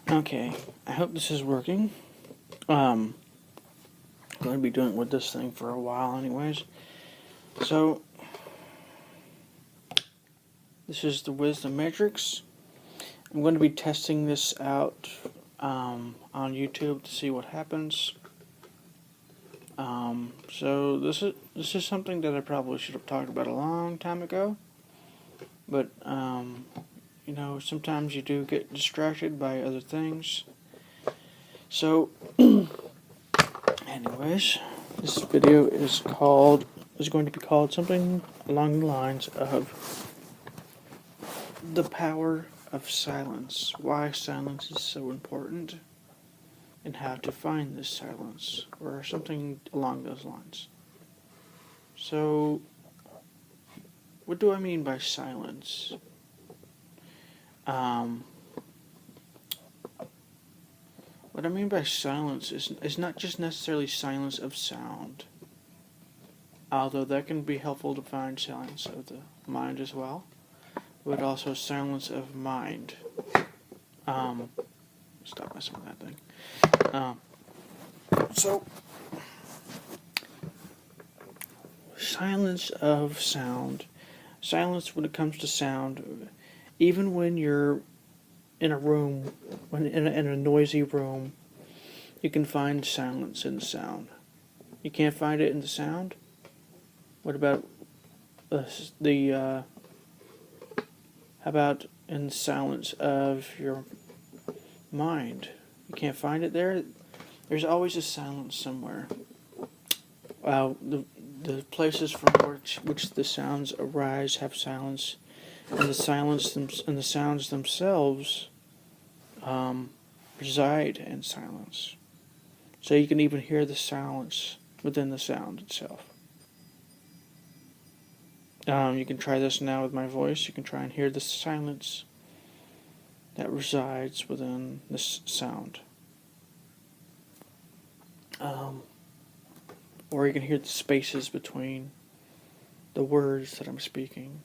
Okay, I hope this is working. I'm going to be doing with this thing for a while anyways. So, this is the Wisdom Matrix. I'm going to be testing this out on YouTube to see what happens. So this is something that I probably should have talked about a long time ago. But, sometimes you do get distracted by other things. So, anyways, this video is going to be called something along the lines of the power of silence. Why silence is so important, and how to find this silence, or something along those lines. So, what do I mean by silence? What I mean by silence is not just necessarily silence of sound, although that can be helpful to find silence of the mind as well, but also silence of mind. Stop messing with that thing. So, silence of sound. Silence when it comes to sound, even when you're in a room, when in a noisy room, you can find silence in the sound. You can't find it in the sound? What about how about in the silence of your mind? You can't find it there? There's always a silence somewhere. The places from which the sounds arise have silence, and the sounds themselves reside in silence. So you can even hear the silence within the sound itself. You can try this now with my voice. You can try and hear the silence that resides within this sound. Or you can hear the spaces between the words that I'm speaking.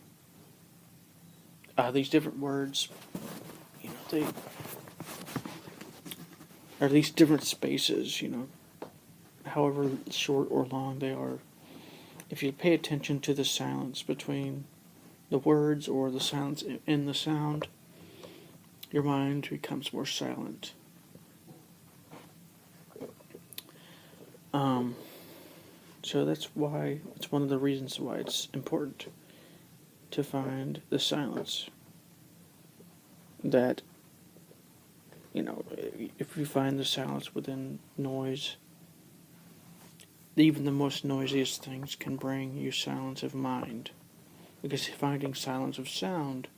These different words, they are these different spaces, however short or long they are. If you pay attention to the silence between the words or the silence in the sound, your mind becomes more silent. So that's why, it's one of the reasons why it's important to find the silence. That, if you find the silence within noise, even the most noisiest things can bring you silence of mind. Because finding silence of sound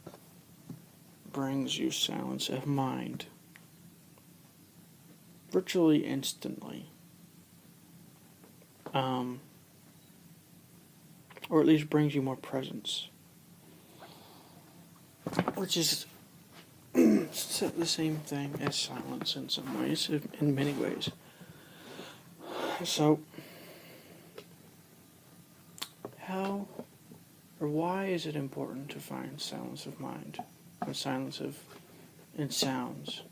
brings you silence of mind. Virtually instantly. Or at least brings you more presence. Which is the same thing as silence in some ways, in many ways. So, how or why is it important to find silence of mind and silence in sounds?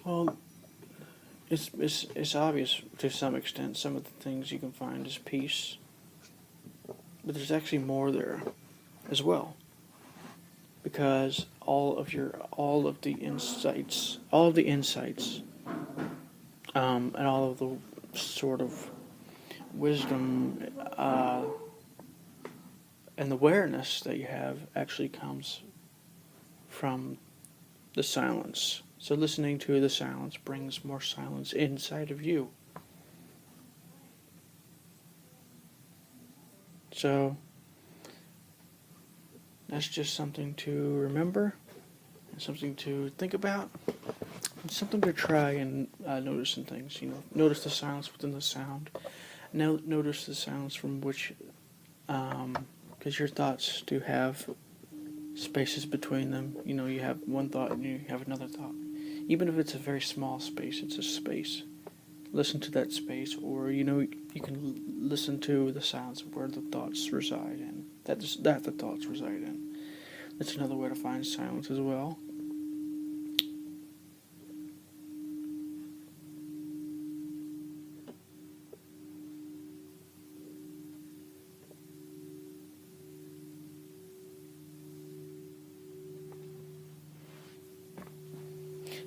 Well, it's obvious to some extent. Some of the things you can find is peace, but there's actually more there as well, because all of the insights, and all of the sort of wisdom and the awareness that you have actually comes from the silence. So listening to the silence brings more silence inside of you. So that's just something to remember, and something to think about, and something to try and notice in things. Notice the silence within the sound. Now notice the silence from which, because your thoughts do have spaces between them. You have one thought and you have another thought. Even if it's a very small space, it's a space. Listen to that space, or you can listen to the sounds of where the thoughts reside in. That the thoughts reside in. That's another way to find silence as well.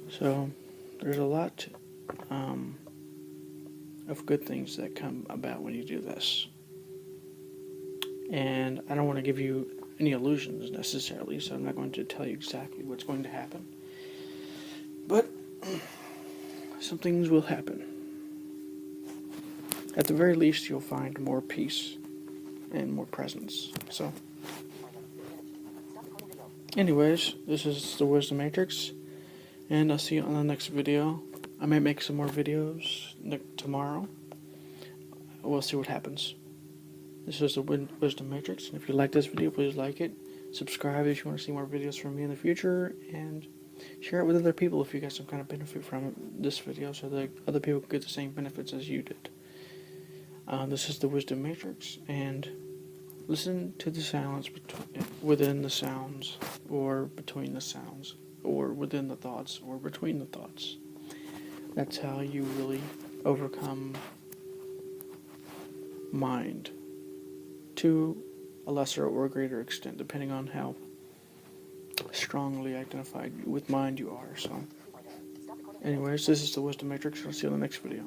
So there's a lot of good things that come about when you do this. And I don't want to give you any illusions necessarily, so I'm not going to tell you exactly what's going to happen. But some things will happen. At the very least, you'll find more peace and more presence. So, anyways, this is the Wisdom Matrix, and I'll see you on the next video. I might make some more videos tomorrow. We'll see what happens. This is the Wisdom Matrix, and if you like this video, please like it. Subscribe if you want to see more videos from me in the future, and share it with other people if you get some kind of benefit from this video, so that other people can get the same benefits as you did. This is the Wisdom Matrix, and listen to the silence within the sounds, or between the sounds, or within the thoughts, or between the thoughts. That's how you really overcome mind, to a lesser or greater extent, depending on how strongly identified with mind you are. So, anyways, this is the Wisdom Matrix. I'll see you in the next video.